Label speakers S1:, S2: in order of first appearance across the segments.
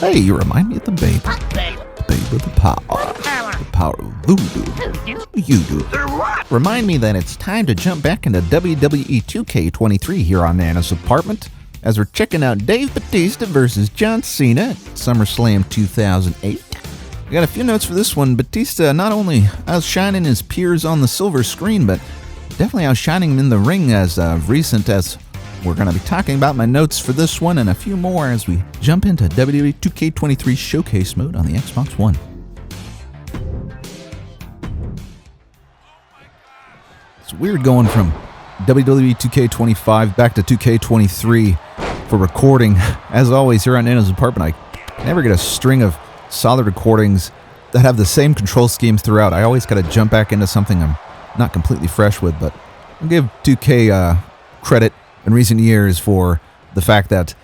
S1: Hey, you remind me of the babe. The babe with the power. The power of voodoo. You do. Remind me that it's time to jump back into WWE 2K23 here on Nana's apartment as we're checking out Dave Batista versus John Cena at SummerSlam 2008. We got a few notes for this one. Batista not only outshining his peers on the silver screen, but definitely outshining him in the ring as recent as we're going to be talking about my notes for this one and a few more as we jump into WWE 2K23 Showcase mode on the Xbox One. It's weird going from WWE 2K25 back to 2K23 for recording. As always, here on Nana's apartment, I never get a string of solid recordings that have the same control schemes throughout. I always got to jump back into something I'm not completely fresh with, but I'll give 2K credit in recent years for the fact that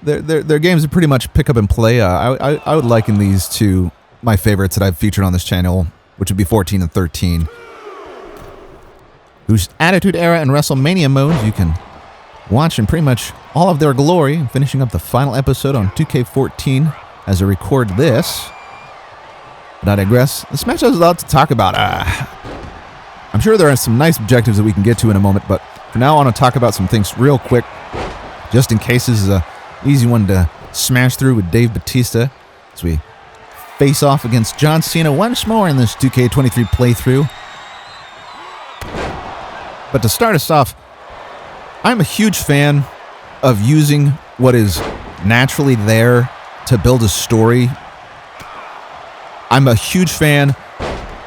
S1: their games are pretty much pick up and play. I would liken these to my favorites that I've featured on this channel, which would be 14 and 13, whose Attitude Era and WrestleMania modes you can watch in pretty much all of their glory, finishing up the final episode on 2K14 as I record this. But I digress. This match has a lot to talk about. I'm sure there are some nice objectives that we can get to in a moment, but for now, I want to talk about some things real quick, just in case this is an easy one to smash through with Dave Batista as we face off against John Cena once more in this 2K23 playthrough. But to start us off, I'm a huge fan of using what is naturally there to build a story. I'm a huge fan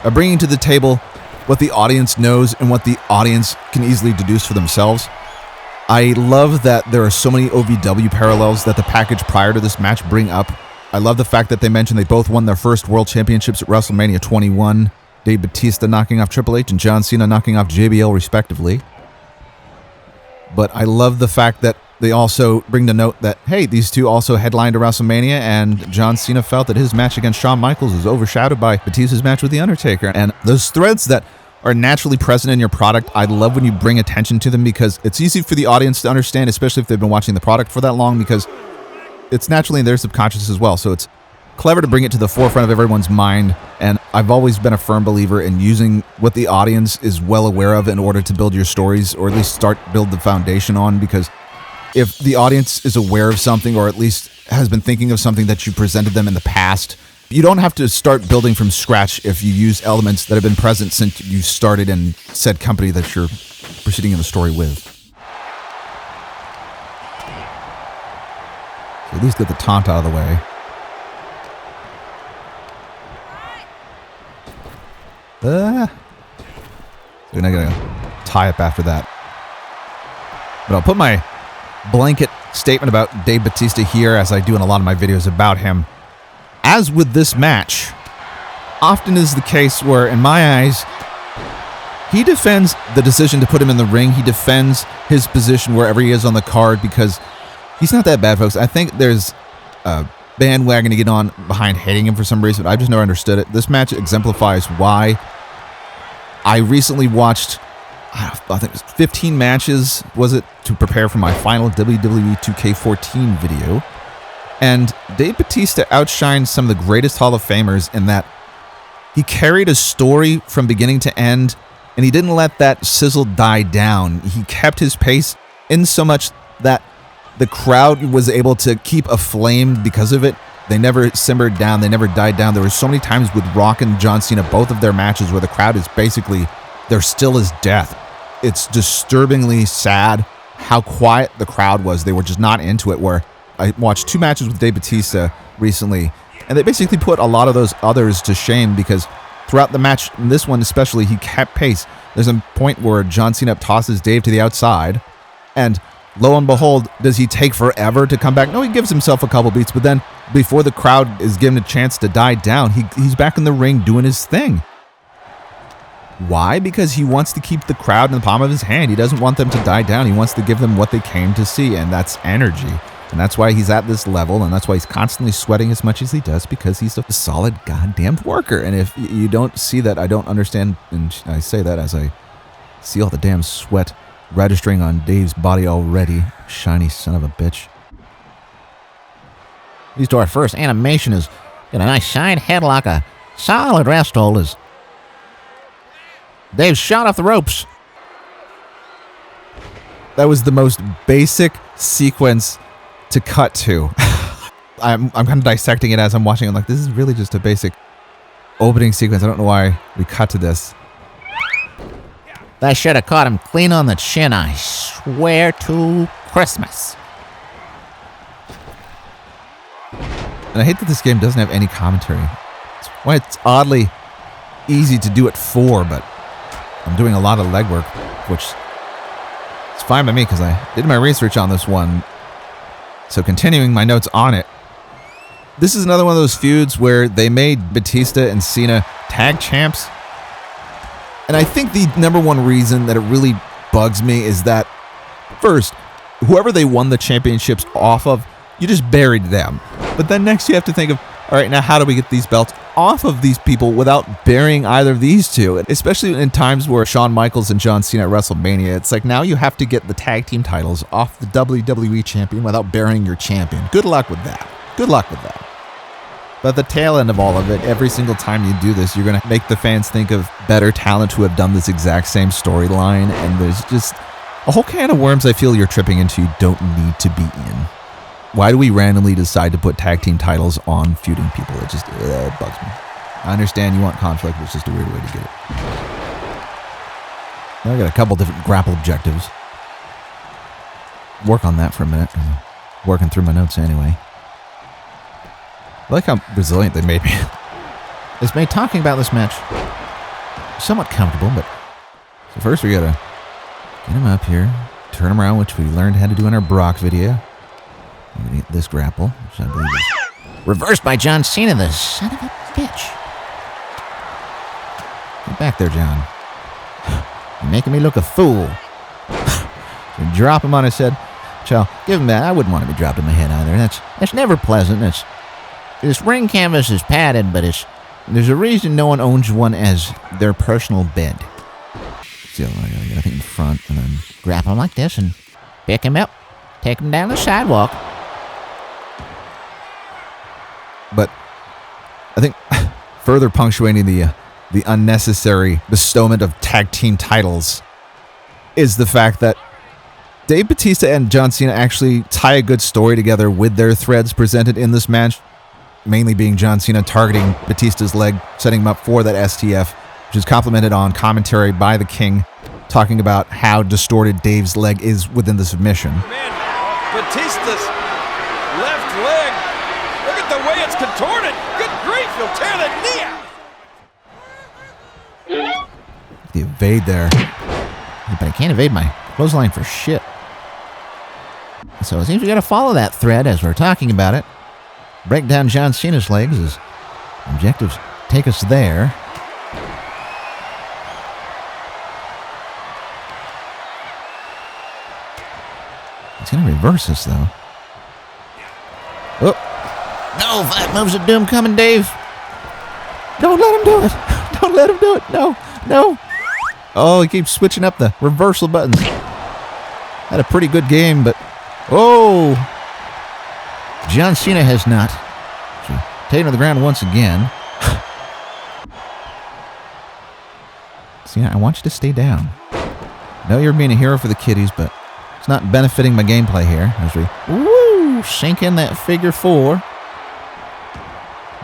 S1: of bringing to the table what the audience knows and what the audience can easily deduce for themselves. I love that there are so many OVW parallels that the package prior to this match bring up. I love the fact that they mentioned they both won their first world championships at WrestleMania 21, Dave Batista knocking off Triple H and John Cena knocking off JBL respectively. But I love the fact that they also bring the note that, hey, these two also headlined a WrestleMania, and John Cena felt that his match against Shawn Michaels was overshadowed by Batista's match with The Undertaker. And those threads that are naturally present in your product, I love when you bring attention to them because it's easy for the audience to understand, especially if they've been watching the product for that long, because it's naturally in their subconscious as well. So it's clever to bring it to the forefront of everyone's mind. And I've always been a firm believer in using what the audience is well aware of in order to build your stories, or at least build the foundation on, because if the audience is aware of something, or at least has been thinking of something that you presented them in the past, you don't have to start building from scratch if you use elements that have been present since you started in said company that you're proceeding in the story with. So at least get the taunt out of the way. We're not going to tie up after that. But I'll put my blanket statement about Dave Batista here, as I do in a lot of my videos about him. As with this match, often is the case where, in my eyes, he defends the decision to put him in the ring. He defends his position wherever he is on the card because he's not that bad, folks. I think there's a bandwagon to get on behind hating him for some reason. I've just never understood it. This match exemplifies why. I recently watched, I think it was 15 matches, was it, to prepare for my final WWE 2K14 video. And Dave Batista outshined some of the greatest Hall of Famers in that he carried a story from beginning to end, and he didn't let that sizzle die down. He kept his pace in so much that the crowd was able to keep aflame because of it. They never simmered down. They never died down. There were so many times with Rock and John Cena, both of their matches, where the crowd is basically, they're still as death. It's disturbingly sad how quiet the crowd was. They were just not into it, where I watched 2 matches with Dave Batista recently, and they basically put a lot of those others to shame because throughout the match, in this one especially, he kept pace. There's a point where John Cena tosses Dave to the outside, and lo and behold, does he take forever to come back? No, he gives himself a couple beats, but then before the crowd is given a chance to die down, he's back in the ring doing his thing. Why? Because he wants to keep the crowd in the palm of his hand. He doesn't want them to die down. He wants to give them what they came to see, and that's energy. And that's why he's at this level, and that's why he's constantly sweating as much as he does, because he's a solid goddamn worker. And if you don't see that, I don't understand, and I say that as I see all the damn sweat registering on Dave's body already. Shiny son of a bitch.
S2: Leads to our first animation is get a nice side headlock, a solid rest hold as Dave's shot off the ropes.
S1: That was the most basic sequence to cut to. I'm kind of dissecting it as I'm watching it. I'm like, this is really just a basic opening sequence. I don't know why we cut to this.
S2: That should have caught him clean on the chin, I swear to Christmas.
S1: And I hate that this game doesn't have any commentary. It's why it's oddly easy to do it for, but I'm doing a lot of legwork, which is fine by me because I did my research on this one. So continuing my notes on it, this is another one of those feuds where they made Batista and Cena tag champs. And I think the number one reason that it really bugs me is that, first, whoever they won the championships off of, you just buried them. But then next you have to think of, all right, now how do we get these belts off of these people without burying either of these two? Especially in times where Shawn Michaels and John Cena at WrestleMania, it's like now you have to get the tag team titles off the WWE champion without burying your champion. Good luck with that. Good luck with that. But at the tail end of all of it, every single time you do this, you're going to make the fans think of better talent who have done this exact same storyline. And there's just a whole can of worms I feel you're tripping into you don't need to be in. Why do we randomly decide to put tag team titles on feuding people? It just it bugs me. I understand you want conflict, but it's just a weird way to get it. I got a couple different grapple objectives. Work on that for a minute. Working through my notes anyway. I like how resilient they made me.
S2: It's made talking about this match somewhat comfortable, but
S1: so first we gotta get him up here, turn him around, which we learned how to do in our Brock video. I'm gonna get this grapple, which I believe is
S2: reversed by John Cena, the son of a bitch.
S1: Get back there, John.
S2: You're making me look a fool.
S1: You drop him on his head.
S2: Chill, give him that. I wouldn't want to be dropped on my head either. That's never pleasant. This ring canvas is padded, but there's a reason no one owns one as their personal bed.
S1: So I gotta get in front and then
S2: grab him like this and pick him up, take him down the sidewalk.
S1: But I think further punctuating the unnecessary bestowment of tag team titles is the fact that Dave Batista and John Cena actually tie a good story together with their threads presented in this match, mainly being John Cena targeting Batista's leg, setting him up for that STF, which is complimented on commentary by the King, talking about how distorted Dave's leg is within the submission.
S3: Man, Batista's left leg, look at the way it's contorted. Good grief, you'll tear the knee out.
S1: The evade there.
S2: But I can't evade my clothesline for shit. So it seems we got to follow that thread as we're talking about it. Break down John Cena's legs as objectives take us there. It's going to reverse us, though. Oh. No, 5 moves of doom coming, Dave. Don't let him do it. Don't let him do it. No.
S1: Oh, he keeps switching up the reversal buttons. Had a pretty good game, but... Oh!
S2: John Cena has not. So, taken to the ground once again.
S1: Cena, I want you to stay down. No, you're being a hero for the kiddies, but it's not benefiting my gameplay here. As we
S2: sink in that figure 4.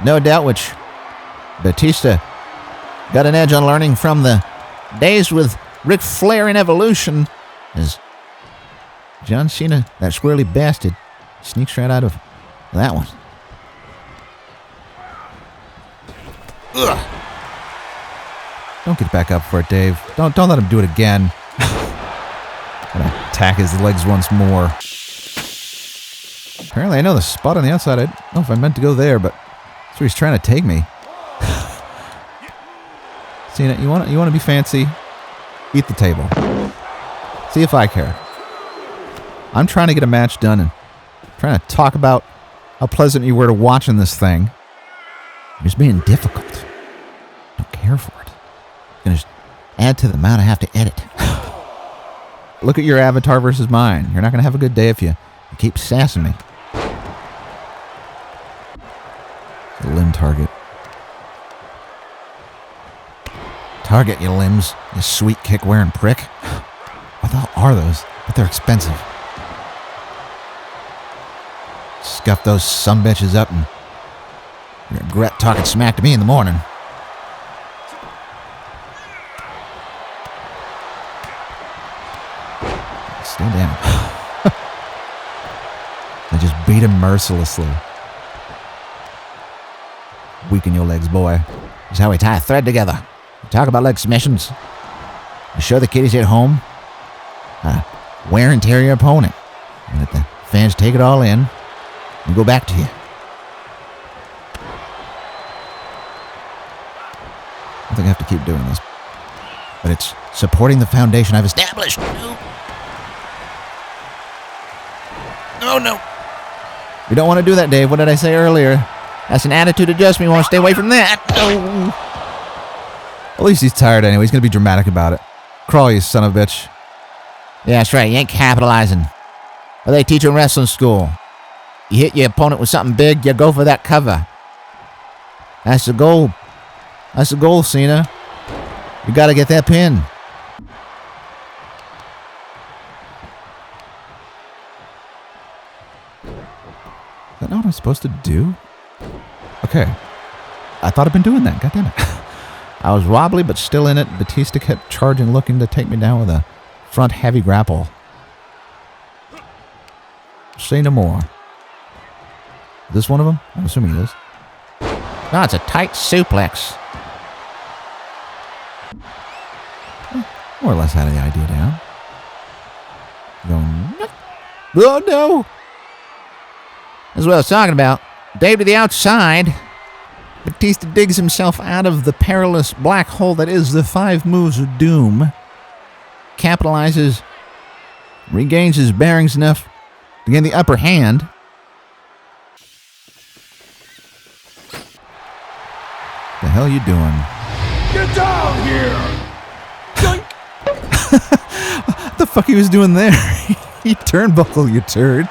S2: No doubt which Batista got an edge on learning from the days with Ric Flair in Evolution, as John Cena, that squirrely bastard, sneaks right out of that one.
S1: Ugh. Don't get back up for it, Dave. Don't let him do it again. Gonna attack his legs once more. Apparently, I know the spot on the outside. I don't know if I meant to go there, but that's where he's trying to take me. Cena, you want to be fancy? Eat the table. See if I care. I'm trying to get a match done and trying to talk about how pleasant you were to watching this thing.
S2: You're just being difficult. Don't care for it. It's going to add to the amount I have to edit.
S1: Look at your avatar versus mine. You're not going to have a good day if you keep sassing me. The limb target.
S2: Target your limbs, you sweet kick-wearing prick.
S1: What the hell are those? But they're expensive.
S2: Scuff those sumbitches up and you regret talking smack to me in the morning.
S1: Stay down. They just beat him mercilessly. Weaken your legs, boy.
S2: This is how we tie a thread together. We talk about leg submissions. You show the kiddies at home wear and tear your opponent. And let the fans take it all in and go back to you.
S1: I think I have to keep doing this.
S2: But it's supporting the foundation I've established. No. You don't want to do that, Dave. What did I say earlier? That's an attitude adjustment. You want to stay away from that. No.
S1: At least he's tired anyway. He's going to be dramatic about it. Crawl, you son of a bitch.
S2: Yeah, that's right. You ain't capitalizing. What they teach in wrestling school. You hit your opponent with something big, you go for that cover. That's the goal. That's the goal, Cena. You got to get that pin.
S1: Is that not what I'm supposed to do? Okay. I thought I'd been doing that. God damn it. I was wobbly, but still in it. Batista kept charging, looking to take me down with a front heavy grapple. Say no more. Is this one of them? I'm assuming it is.
S2: No, it's a tight suplex.
S1: More or less had the idea down. Going, oh no!
S2: That's what I was talking about. Dave to the outside. Batista digs himself out of the perilous black hole that is the 5 moves of doom. Capitalizes. Regains his bearings enough to gain the upper hand.
S1: The hell you doing?
S3: Get down here!
S1: What the fuck he was doing there? He turnbuckle, you turd.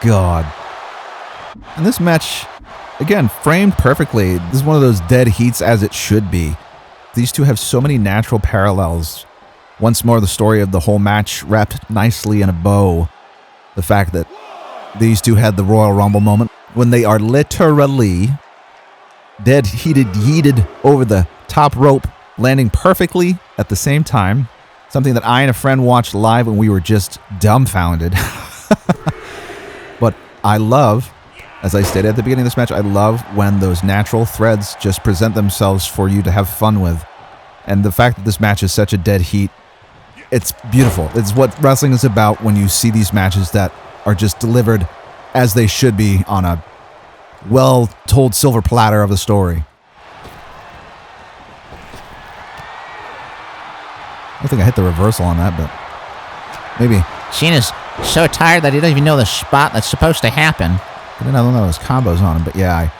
S1: God. And this match, again, framed perfectly. This is one of those dead heats as it should be. These two have so many natural parallels. Once more, the story of the whole match wrapped nicely in a bow. The fact that these two had the Royal Rumble moment when they are literally dead heated yeeted over the top rope, landing perfectly at the same time. Something that I and a friend watched live and we were just dumbfounded. But I love, as I stated at the beginning of this match, I love when those natural threads just present themselves for you to have fun with. And the fact that this match is such a dead heat, it's beautiful. It's what wrestling is about when you see these matches that are just delivered as they should be on a well-told silver platter of a story. I don't think I hit the reversal on that, but maybe.
S2: Cena's so tired that he doesn't even know the spot that's supposed to happen.
S1: I don't know those combos on him, but yeah.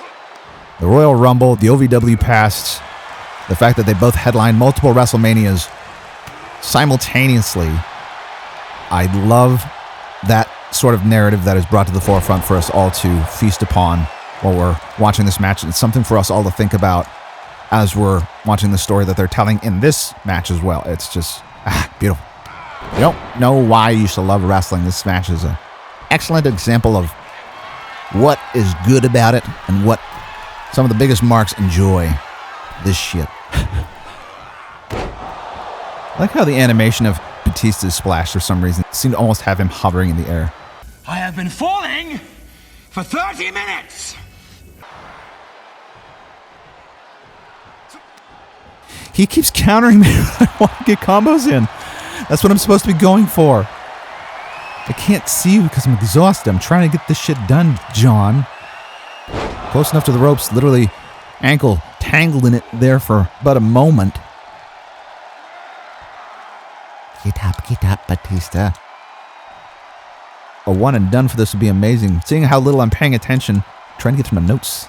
S1: The Royal Rumble, the OVW past, the fact that they both headlined multiple WrestleManias simultaneously. I love that sort of narrative that is brought to the forefront for us all to feast upon while we're watching this match. It's something for us all to think about as we're watching the story that they're telling in this match as well. It's just beautiful. You don't know why you used to love wrestling. This match is an excellent example of what is good about it and what some of the biggest marks enjoy this shit. I like how the animation of Batista's splash for some reason seemed to almost have him hovering in the air.
S3: I have been falling for 30 minutes!
S1: He keeps countering me when I want to get combos in. That's what I'm supposed to be going for. I can't see you because I'm exhausted. I'm trying to get this shit done, John. Close enough to the ropes, literally ankle tangled in it there for but a moment.
S2: Get up, Batista.
S1: A one and done for this would be amazing. Seeing how little I'm paying attention, trying to get to my notes.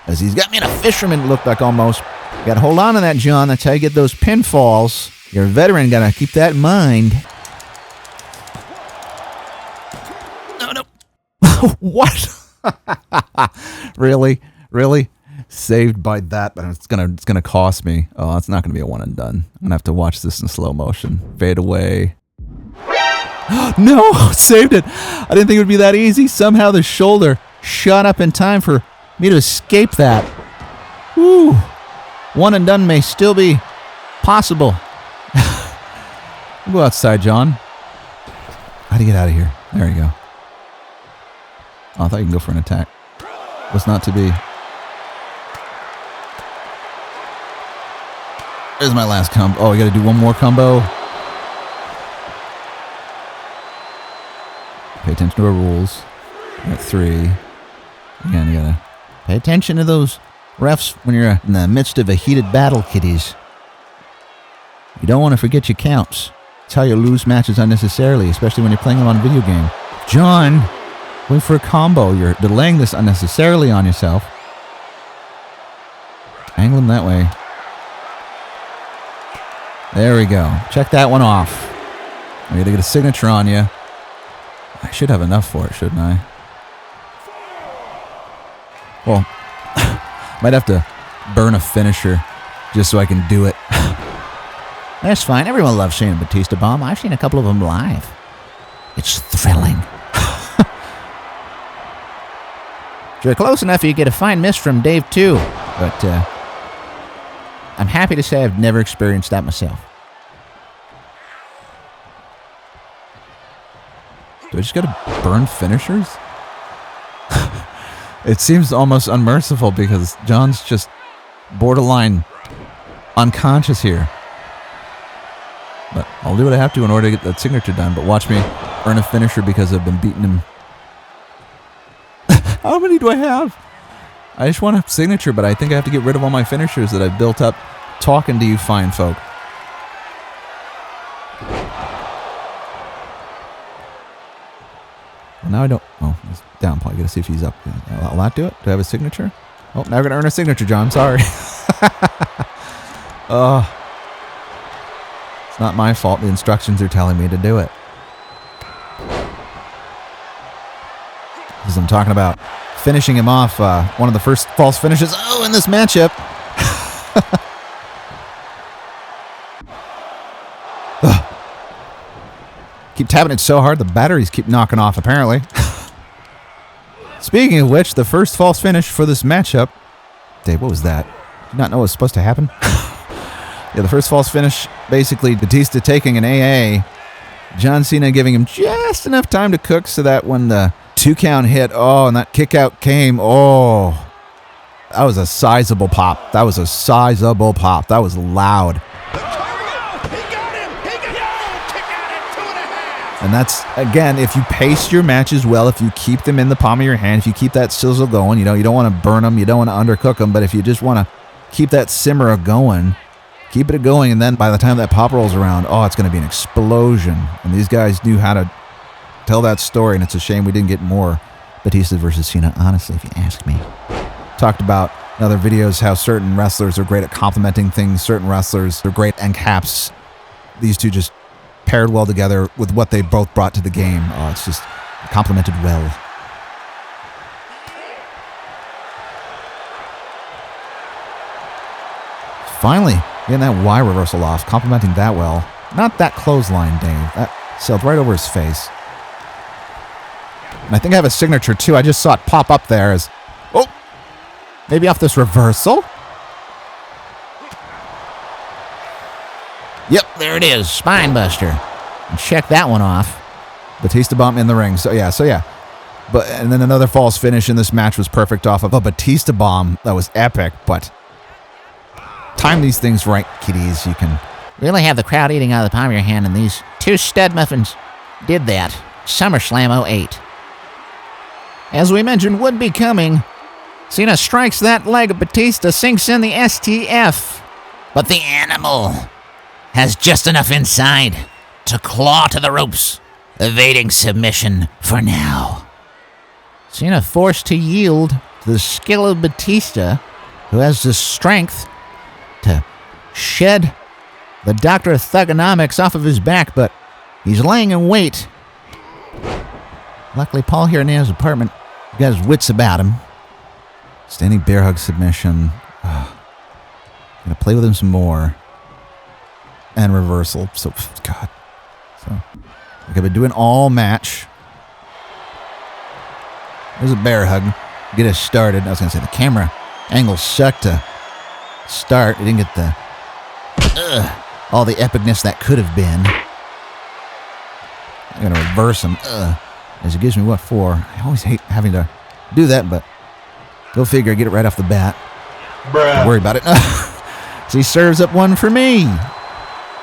S2: As he's got me in a fisherman look like almost. You got to hold on to that, John. That's how you get those pinfalls. You're a veteran, gotta keep that in mind.
S1: No. What? Really? Saved by that, but it's gonna cost me. Oh, it's not gonna be a one and done. I'm gonna have to watch this in slow motion. Fade away. No, saved it. I didn't think it would be that easy. Somehow the shoulder shot up in time for me to escape that. Woo. One and done may still be possible. Go outside, John. How do you get out of here? There you go. Oh, I thought you can go for an attack. Was not to be. There's my last combo. Oh, I got to do one more combo. Pay attention to our rules. We're at 3. Again, you gotta
S2: pay attention to those refs when you're in the midst of a heated battle, kiddies. You don't want to forget your counts. It's how you lose matches unnecessarily, especially when you're playing them on a video game. John, going for a combo. You're delaying this unnecessarily on yourself. Angle him that way. There we go. Check that one off. We got to get a signature on you. I should have enough for it, shouldn't I? Well, might have to burn a finisher just so I can do it.
S4: That's fine. Everyone loves seeing a Batista bomb. I've seen a couple of them live. It's thrilling. If you're close enough, you get a fine miss from Dave, too. But I'm happy to say I've never experienced that myself.
S1: Do I just gotta burn finishers? It seems almost unmerciful because John's just borderline unconscious here. But I'll do what I have to in order to get that signature done. But watch me earn a finisher because I've been beating him. How many do I have? I just want a signature, but I think I have to get rid of all my finishers that I've built up talking to you fine folk. Well, now I don't... Oh, he's down. Probably got to see if he's up. Will that do it? Do I have a signature? Oh, now we're going to earn a signature, John. Sorry. Oh. It's not my fault. The instructions are telling me to do it. Because I'm talking about finishing him off. One of the first false finishes. Oh, in this matchup. Keep tapping it so hard, the batteries keep knocking off, apparently. Speaking of which, the first false finish for this matchup. Dave, what was that? Did you not know what was supposed to happen? Yeah, the first false finish, basically Batista taking an AA. John Cena giving him just enough time to cook so that when the 2 count hit, oh, and that kick out came, oh. That was a sizable pop. That was a sizable pop. That was loud. And that's, again, if you pace your matches well, if you keep them in the palm of your hand, if you keep that sizzle going, you don't want to burn them, you don't want to undercook them, but if you just want to keep that simmer going, keep it going, and then by the time that pop rolls around, oh, it's going to be an explosion. And these guys knew how to tell that story, and it's a shame we didn't get more Batista versus Cena, honestly, if you ask me. Talked about in other videos how certain wrestlers are great at complementing things, certain wrestlers are great at caps. These two just paired well together with what they both brought to the game. Oh, it's just complemented well. Finally, getting that Y reversal off, complementing that well. Not that clothesline, Dave. That sailed right over his face. And I think I have a signature too. I just saw it pop up there as, oh, maybe off this reversal.
S4: Yep, there it is. Spine buster. And check that one off.
S1: Batista bomb in the ring. So yeah. But and then another false finish in this match was perfect off of a Batista bomb. That was epic, but time these things right, kiddies. You can
S4: really have the crowd eating out of the palm of your hand, and these 2 stud muffins did that. Summerslam 08. As we mentioned would be coming, Cena strikes that leg of Batista, sinks in the STF. But the animal has just enough inside to claw to the ropes, evading submission for now. Cena forced to yield to the skill of Batista, who has the strength to shed
S2: the doctor of thugonomics off of his back, but he's laying in wait. Luckily, Paul here in Nana's apartment got his wits about him.
S1: Standing bear hug submission. Gonna play with him some more. And reversal. So, God. So, like I've been doing all match. There's a bear hug. Get us started. I was gonna say the camera angle sucked to start. It didn't get the all the epicness that could have been. I'm gonna reverse him. As it gives me what for. I always hate having to do that, but go figure. I get it right off the bat. Don't worry about it. So he serves up one for me.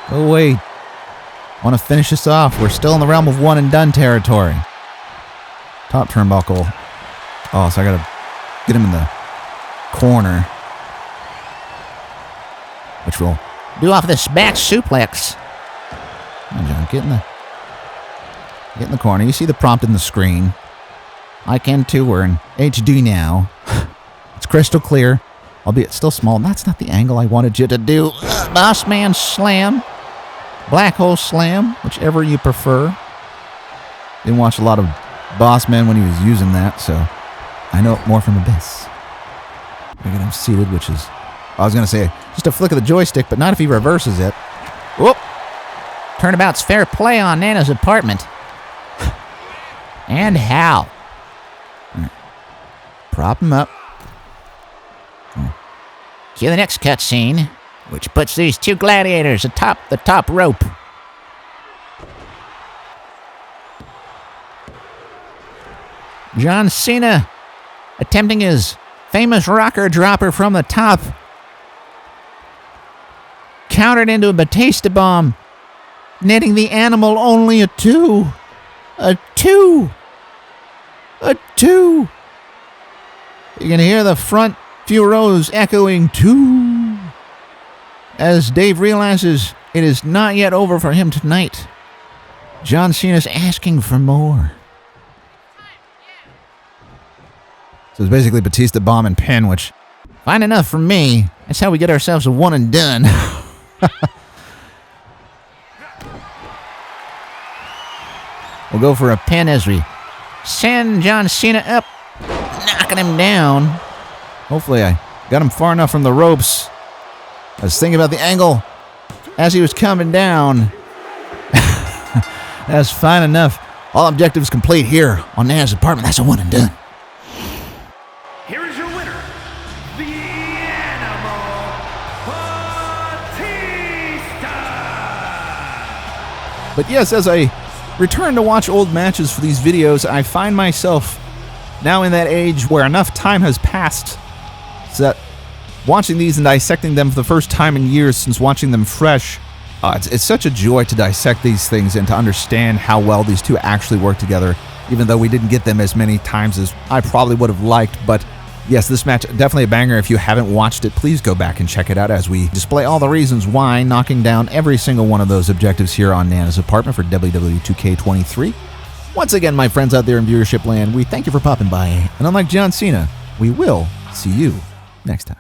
S1: Oh wait. I want to finish this off. We're still in the realm of one and done territory. Top turnbuckle. Oh, so I gotta get him in the corner, which will
S4: Do off this back suplex.
S1: Come on, John, get in the corner. You see the prompt in the screen. I can too. We're in HD now. It's crystal clear, albeit still small. That's not the angle I wanted you to do.
S4: Boss man slam.
S1: Black hole slam, whichever you prefer. Didn't watch a lot of Boss Man when he was using that, so I know it more from Abyss. I get him seated, which is, I was going to say, just a flick of the joystick, but not if he reverses it.
S4: Whoop. Turnabout's fair play on Nana's apartment. And how?
S1: Right. Prop him up.
S4: Cue the next cutscene, which puts these two gladiators atop the top rope. John Cena attempting his famous rocker dropper from the top. Countered into a Batista bomb, netting the animal only a 2. A 2. A 2. You can hear the front few rows echoing 2. As Dave realizes it is not yet over for him tonight. John Cena's asking for more. So it's basically Batista bomb and pin, which, fine enough for me. That's how we get ourselves a one and done. We'll go for a pin as we send John Cena up, knocking him down. Hopefully I got him far enough from the ropes. I was thinking about the angle as he was coming down. That's fine enough. All objectives complete here on Nana's apartment. That's a one and done.
S5: Here is your winner, the Animal Batista!
S1: But yes, as I return to watch old matches for these videos, I find myself now in that age where enough time has passed so that watching these and dissecting them for the first time in years since watching them fresh, it's such a joy to dissect these things and to understand how well these two actually work together, even though we didn't get them as many times as I probably would have liked. But yes, this match, definitely a banger. If you haven't watched it, please go back and check it out as we display all the reasons why, knocking down every single one of those objectives here on Nana's apartment for WWE 2K23. Once again, my friends out there in viewership land, we thank you for popping by. And unlike John Cena, we will see you next time.